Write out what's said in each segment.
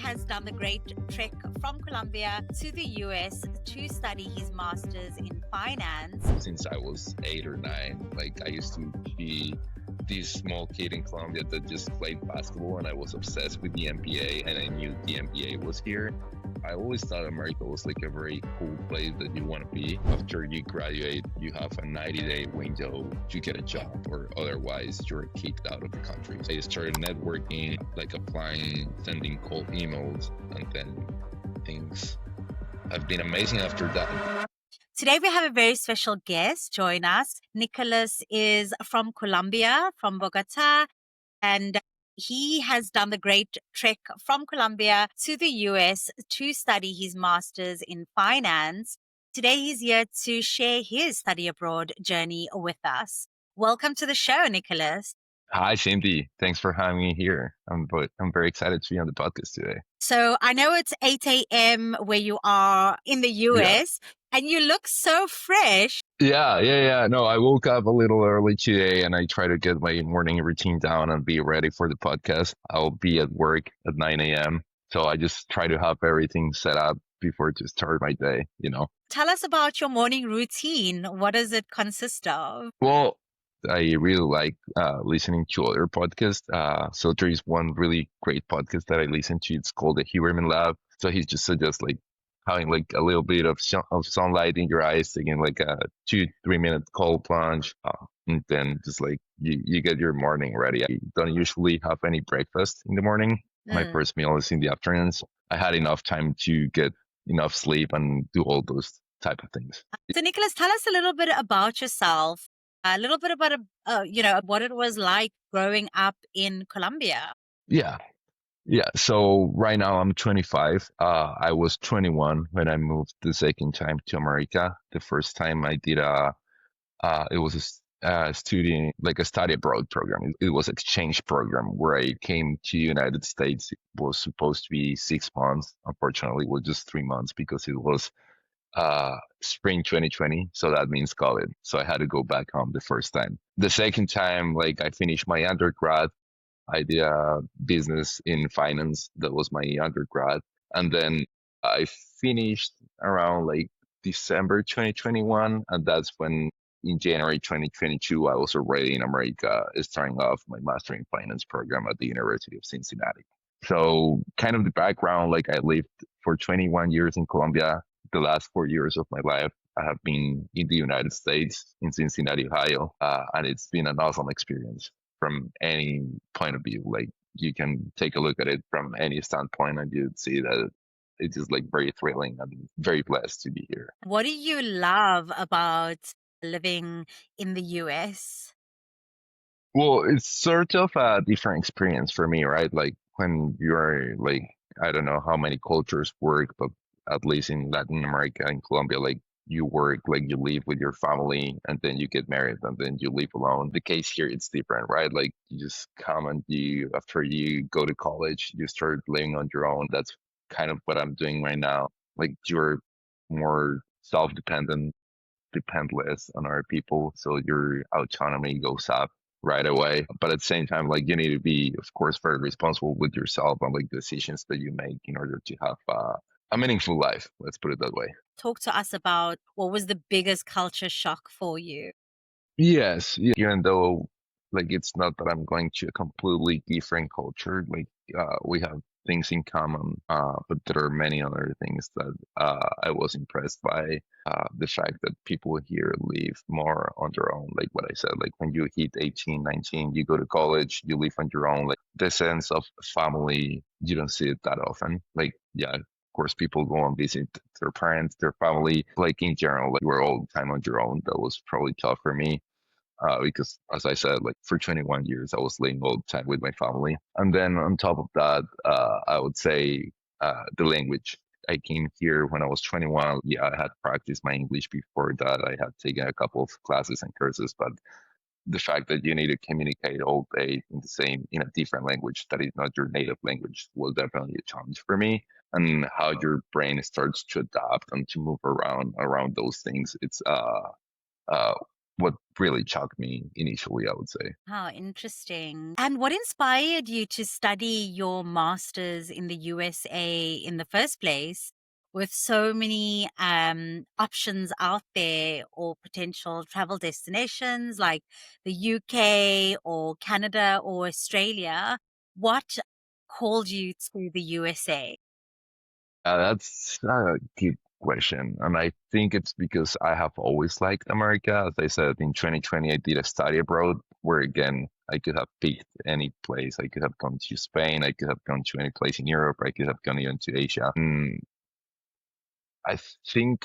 has done the great trek from Colombia to the US to study his master's in finance. Since I was 8 or 9, I used to be this small kid in Colombia that just played basketball, and I was obsessed with the NBA, and I knew the NBA was here. I always thought America was a very cool place that you want to be. After you graduate, you have a 90-day window to get a job, or otherwise you're kicked out of the country. I started networking, applying, sending cold emails, and then things have been amazing after that. Today we have a very special guest join us. Nicholas is from Colombia, from Bogota, and he has done the great trek from Colombia to the US to study his master's in finance. Today he's here to share his study abroad journey with us. Welcome to the show, Nicholas. Hi, Cyndi. Thanks for having me here. I'm very excited to be on the podcast today. So I know it's 8 a.m. where you are in the US, and you look so fresh. Yeah. No, I woke up a little early today, and I try to get my morning routine down and be ready for the podcast. I'll be at work at 9 a.m. So I just try to have everything set up before to start my day, Tell us about your morning routine. What does it consist of? Well, I really like listening to other podcasts. So there is one really great podcast that I listen to. It's called the Huberman Lab. So he just suggests having a little bit of sunlight in your eyes, taking a 2-3 minute cold plunge, and then just you get your morning ready. I don't usually have any breakfast in the morning. My first meal is in the afternoons. I had enough time to get enough sleep and do all those type of things. So Nicholas, tell us a little bit about yourself, a little bit about what it was like growing up in Colombia. Yeah. So right now I'm 25. I was 21 when I moved the second time to America. The first time I did it was a study abroad program. It was exchange program where I came to United States. It was supposed to be 6 months. Unfortunately, it was just 3 months because it was spring 2020. So that means COVID. So I had to go back home the first time. The second time, I finished my undergrad. I did a business in finance. That was my undergrad. And then I finished around December 2021. And that's when in January 2022, I was already in America, starting off my master in finance program at the University of Cincinnati. So kind of the background, I lived for 21 years in Colombia. The last 4 years of my life, I have been in the United States, in Cincinnati, Ohio. And it's been an awesome experience from any point of view. You can take a look at it from any standpoint and you'd see that it's just very thrilling and very blessed to be here. What do you love about living in the US? Well, it's sort of a different experience for me, right? When you're I don't know how many cultures work, but at least in Latin America, in Colombia, you work, you live with your family, and then you get married, and then you live alone. The case here, it's different, right? You just come and after you go to college, you start living on your own. That's kind of what I'm doing right now. You're more self-dependent, depend less on other people, so your autonomy goes up right away. But at the same time, you need to be, of course, very responsible with yourself and decisions that you make in order to have a meaningful life. Let's put it that way. Talk to us about what was the biggest culture shock for you? Yes, even though it's not that I'm going to a completely different culture, we have things in common, but there are many other things that I was impressed by. The fact that people here live more on their own, what I said, when you hit 18, 19, you go to college, you live on your own. The sense of family, you don't see it that often. Of course, people go and visit their parents, their family. In general, you were all the time on your own. That was probably tough for me. Because as I said, for 21 years, I was living all the time with my family. And then on top of that, I would say the language. I came here when I was 21. Yeah, I had practiced my English before that. I had taken a couple of classes and courses, but the fact that you need to communicate all day in a different language that is not your native language was definitely a challenge for me. And how your brain starts to adapt and to move around those things. It's what really shocked me initially, I would say. How interesting. And what inspired you to study your master's in the USA in the first place with so many options out there or potential travel destinations like the UK or Canada or Australia? What called you to the USA? That's a good question. And I think it's because I have always liked America. As I said, in 2020, I did a study abroad where, again, I could have picked any place. I could have gone to Spain. I could have gone to any place in Europe. I could have gone even to Asia. I think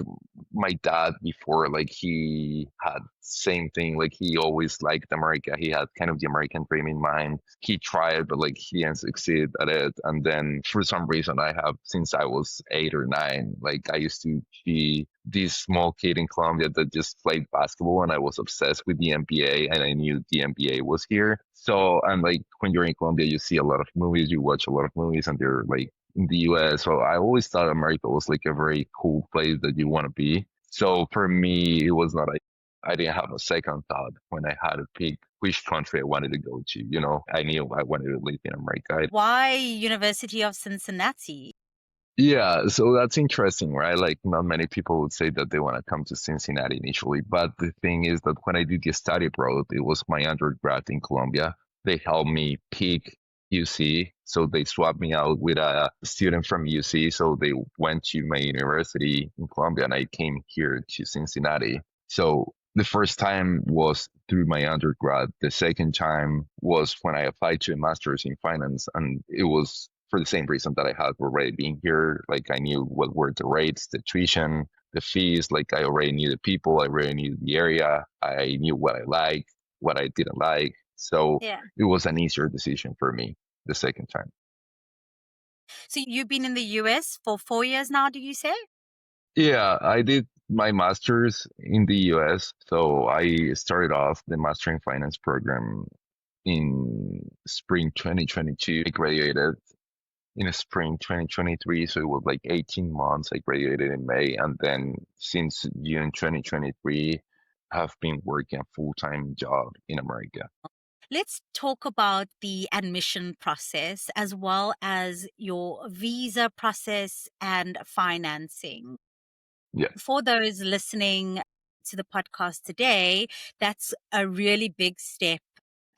my dad before, like he had same thing. Like he always liked America. He had kind of the American dream in mind. He tried, but like he didn't succeed at it. And then for some reason, I have since I was 8 or 9. Like I used to be this small kid in Colombia that just played basketball, and I was obsessed with the NBA, and I knew the NBA was here. So and like when you're in Colombia, you see a lot of movies, you watch a lot of movies, and they're like in the US. So I always thought America was like a very cool place that you want to be. So for me, it was not I didn't have a second thought when I had to pick which country I wanted to go to. I knew I wanted to live in America. Why University of Cincinnati? Yeah, so that's interesting, right? Like, not many people would say that they want to come to Cincinnati initially. But the thing is that when I did the study abroad, it was my undergrad in Colombia. They helped me pick UC. So they swapped me out with a student from UC. So they went to my university in Colombia, and I came here to Cincinnati. So the first time was through my undergrad. The second time was when I applied to a master's in finance, and it was for the same reason that I had already been here. Like I knew what were the rates, the tuition, the fees. Like I already knew the people, I already knew the area, I knew what I liked, what I didn't like. So Yeah. it was an easier decision for me the second time. So you've been in the US for 4 years now, do you say? Yeah, I did my master's in the US. So I started off the master in finance program in spring 2022. I graduated in spring 2023. So it was like 18 months. I graduated in May. And then since June 2023, have been working a full-time job in America. Let's talk about the admission process as well as your visa process and financing. Yeah. For those listening to the podcast today, that's a really big step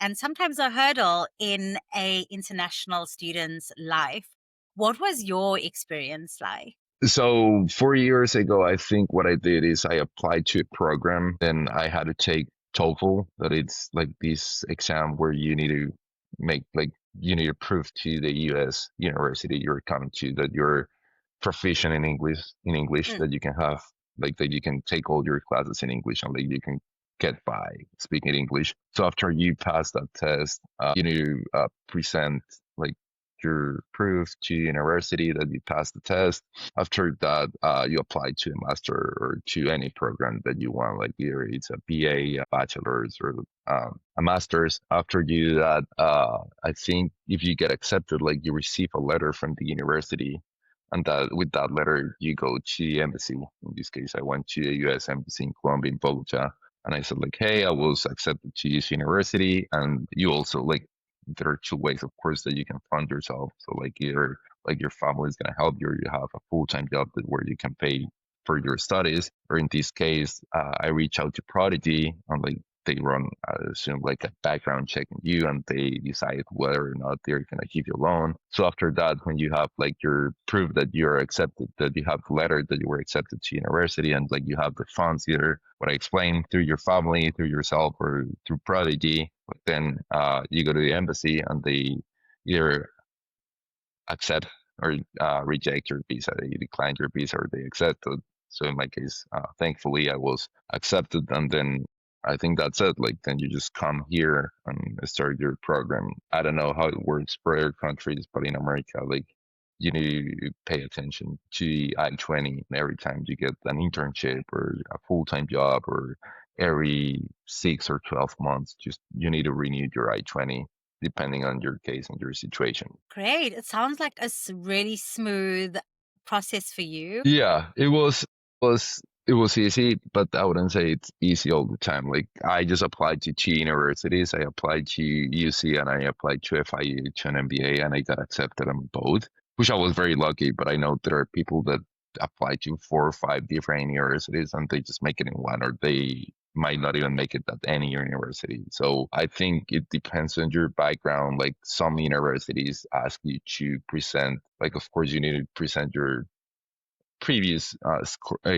and sometimes a hurdle in a international student's life. What was your experience like? So 4 years ago, I think what I did is I applied to a program. Then I had to take TOEFL, that it's like this exam where you need to you need to prove to the US university you're coming to that you're proficient in English, Mm, that you can have like that you can take all your classes in English, and like you can get by speaking English. So after you pass that test, you need to present like your proof to university that you passed the test. After that, you apply to a master or to any program that you want, like either it's a BA, a bachelor's, or a master's. After you do that, I think if you get accepted, like you receive a letter from the university, and that with that letter you go to the embassy. In this case, I went to the U.S. embassy in Colombia, in Bogota, and I said like, hey, I was accepted to this university, and you also like there are two ways, of course, that you can fund yourself. So like either like your family is gonna help you, or you have a full time job that where you can pay for your studies. Or in this case, I reach out to Prodigy, and like they run, I assume, like a background check on you, and they decide whether or not they're gonna give you a loan. So after that, when you have like your proof that you're accepted, that you have the letter that you were accepted to university, and like you have the funds, either what I explained through your family, through yourself, or through Prodigy, then you go to the embassy, and they either accept or reject your visa. They decline your visa or they accept it. So in my case, thankfully, I was accepted, and then I think that's it. Like then you just come here and start your program. I don't know how it works for other countries, but in America, like you need to pay attention to the I-20 every time you get an internship or a full-time job, or every 6 or 12 months. Just you need to renew your I-20 depending on your case and your situation. great. It sounds like a really smooth process for you. Yeah, it was It was easy, but I wouldn't say it's easy all the time. Like I just applied to two universities. I applied to UC and I applied to FIU to an MBA, and I got accepted on both, which I was very lucky. But I know there are people that apply to four or five different universities and they just make it in one, or they might not even make it at any university. So I think it depends on your background. Like some universities ask you to present, like of course you need to present your previous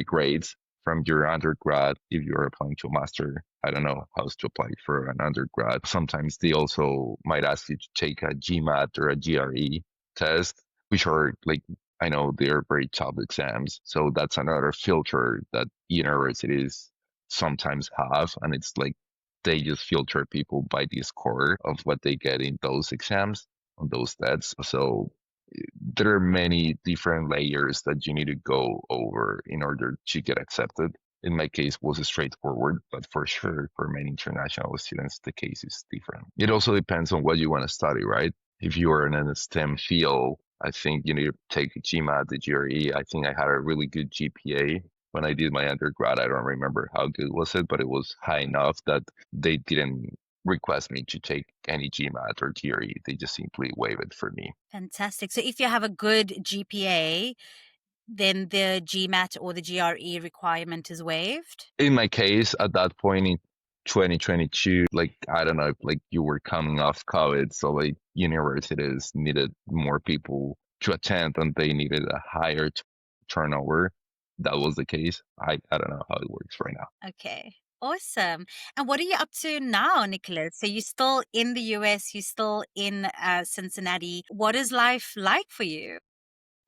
grades from your undergrad if you're applying to a master. I don't know how to apply for an undergrad. Sometimes they also might ask you to take a GMAT or a GRE test, which are like, I know they're very tough exams. So that's another filter that universities sometimes have. And it's like they just filter people by the score of what they get in those exams on those tests. So there are many different layers that you need to go over in order to get accepted. In my case, was straightforward, but for sure, for many international students, the case is different. It also depends on what you want to study, right? If you are in a STEM field, I think you need to take a GMAT, the GRE. I think I had a really good GPA when I did my undergrad. I don't remember how good was it, but it was high enough that they didn't request me to take any GMAT or GRE. They just simply waive it for me. Fantastic. So if you have a good GPA, then the GMAT or the GRE requirement is waived? In my case, at that point in 2022, like, I don't know, like you were coming off COVID, so like universities needed more people to attend and they needed a higher turnover. That was the case. I don't know how it works right now. Okay. Awesome. And what are you up to now, Nicholas? So you're still in the US, you're still in Cincinnati. What is life like for you?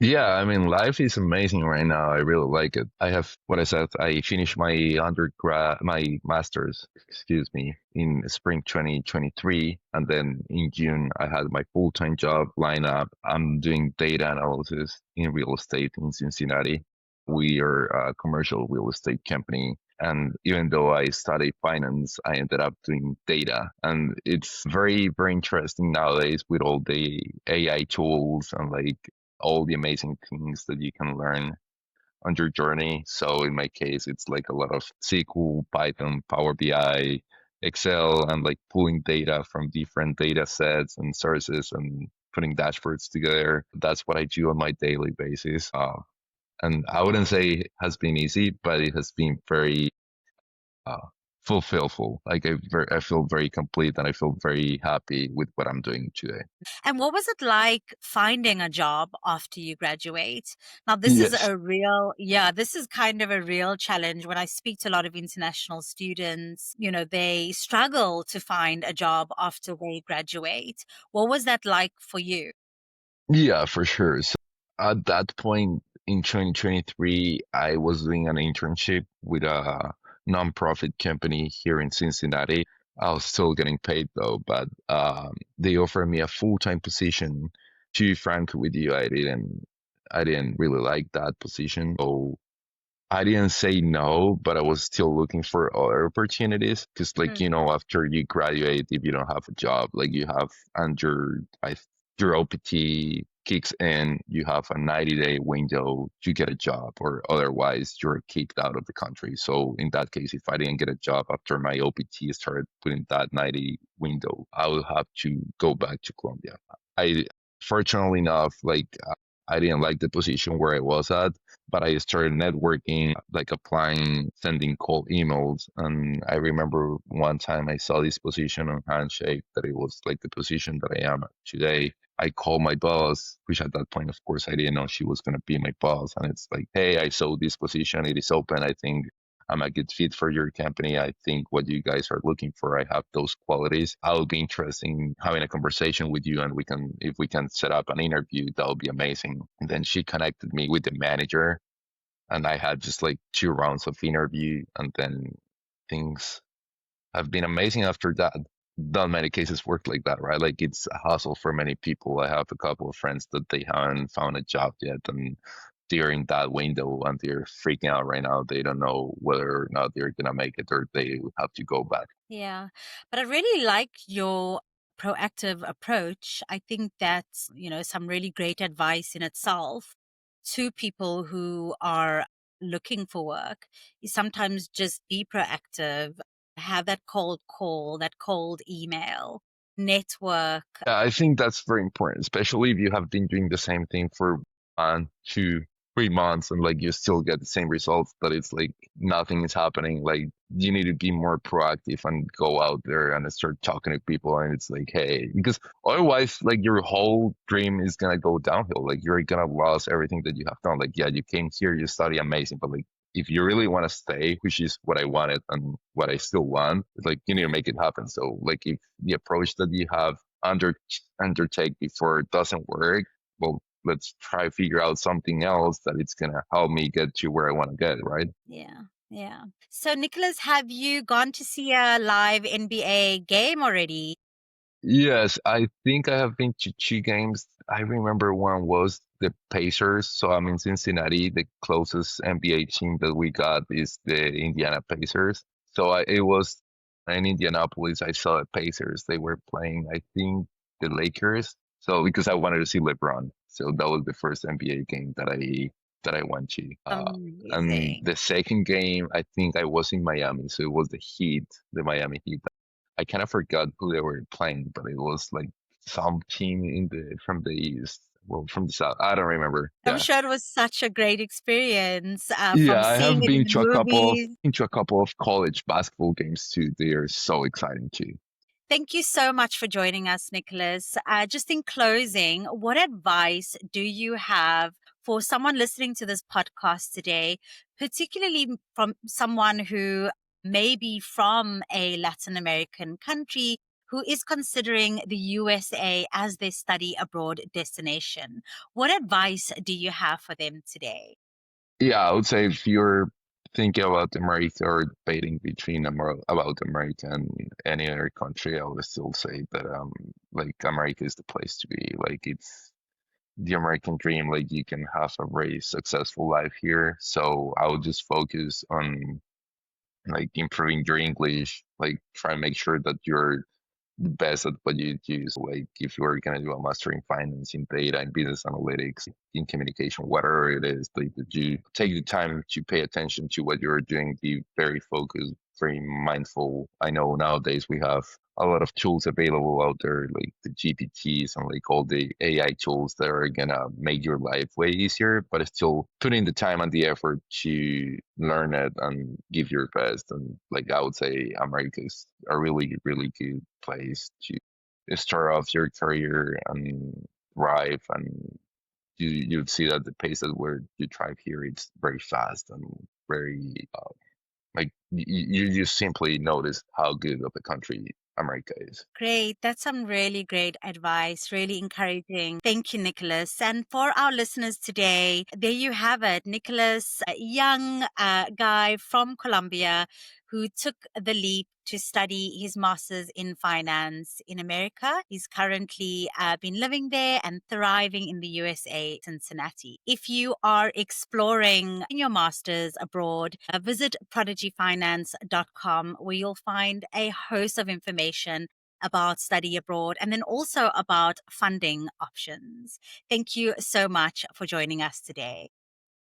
Yeah, I mean, life is amazing right now. I really like it. I have, what I said, I finished my my master's, excuse me, in spring 2023. And then in June, I had my full-time job lined up. I'm doing data analysis in real estate in Cincinnati. We are a commercial real estate company. And even though I studied finance, I ended up doing data. And it's very, very interesting nowadays with all the AI tools and like all the amazing things that you can learn on your journey. So in my case, it's like a lot of SQL, Python, Power BI, Excel, and like pulling data from different data sets and sources and putting dashboards together. That's what I do on my daily basis. And I wouldn't say it has been easy, but it has been very uh, fulfillful. Like I feel very complete and I feel very happy with what I'm doing today. And what was it like finding a job after you graduate? Now, this is Yes. a real, yeah, this is kind of a real challenge. When I speak to a lot of international students, they struggle to find a job after they graduate. What was that like for you? Yeah, for sure. So at that point in 2023, I was doing an internship with a nonprofit company here in Cincinnati. I was still getting paid though, but they offered me a full-time position. To be frank with you, I didn't really like that position. So I didn't say no, but I was still looking for other opportunities because, like, after you graduate, if you don't have a job, like you have, and your OPT kicks in, you have a 90-day window to get a job, or otherwise you're kicked out of the country. So in that case, if I didn't get a job after my OPT started within that 90 window, I would have to go back to Colombia. I, fortunately enough, like, I didn't like the position where I was at, but I started networking, like applying, sending cold emails. And I remember one time I saw this position on Handshake that it was like the position that I am at today. I called my boss, which at that point, of course, I didn't know she was going to be my boss. And it's like, hey, I saw this position. It is open. I think I'm a good fit for your company. I think what you guys are looking for, I have those qualities. I would be interested in having a conversation with you, and if we can set up an interview, that would be amazing. And then she connected me with the manager, and I had just like two rounds of interview, and then things have been amazing after that. Not many cases work like that, right? Like it's a hassle for many people. I have a couple of friends that they haven't found a job yet, and they're in that window and they're freaking out right now. They don't know whether or not they're gonna make it or they have to go back. Yeah. But I really like your proactive approach. I think that's, some really great advice in itself to people who are looking for work is sometimes just be proactive, have that cold call, that cold email, network. Yeah, I think that's very important, especially if you have been doing the same thing for 1, 2, 3 months and like you still get the same results, but it's like nothing is happening. Like you need to be more proactive and go out there and start talking to people. And it's like, hey, because otherwise, like your whole dream is gonna go downhill. Like you're gonna lose everything that you have done. Like, yeah, you came here, you study amazing, but like if you really want to stay, which is what I wanted and what I still want, it's like you need to make it happen. So like if the approach that you have under undertake before it doesn't work, well, let's try to figure out something else that it's gonna help me get to where I want to get, right? Yeah. Yeah. So, Nicholas, have you gone to see a live NBA game already? Yes, I think I have been to 2 games. I remember one was the Pacers. So I'm in Cincinnati. The closest NBA team that we got is the Indiana Pacers. So it was in Indianapolis. I saw the Pacers. They were playing, I think, the Lakers. So because I wanted to see LeBron. So that was the first NBA game that I went to. And Amazing. the second game, I think I was in Miami. So it was the Heat, the Miami Heat. I kind of forgot who they were playing, but it was like some team in the from the east, well, from the south. I don't remember. I'm Yeah, sure it was such a great experience from yeah. I seeing have it in been the to a couple of movies. college basketball games too. They are so exciting too. Thank you so much for joining us, Nicholas. Just in closing, what advice do you have for someone listening to this podcast today, particularly from someone who may be from a Latin American country who is considering the USA as their study abroad destination? What advice do you have for them today? Yeah, I would say if you're thinking about America or debating between about America and any other country, I would still say that like America is the place to be. Like it's the American dream. Like you can have a very successful life here. So I would just focus on like improving your English, like try and make sure that you're the best at what you do. So like if you're gonna do a master in finance, in data, in business analytics, in communication, whatever it is, like that you take the time to pay attention to what you're doing, be very focused, very mindful. I know nowadays we have a lot of tools available out there, like the GPTs and like all the AI tools that are gonna make your life way easier, but it's still putting the time and the effort to learn it and give your best. And like I would say America is a really, really good place to start off your career and thrive. And you'd see that the pace at where you thrive here, it's very fast and very like you just simply notice how good of a country America is. Great. That's some really great advice, really encouraging. Thank you, Nicholas. And for our listeners today, there you have it. Nicholas, a young guy from Colombia who took the leap to study his master's in finance in America. He's currently been living there and thriving in the USA, Cincinnati. If you are exploring your master's abroad, visit prodigyfinance.com where you'll find a host of information about study abroad and then also about funding options. Thank you so much for joining us today.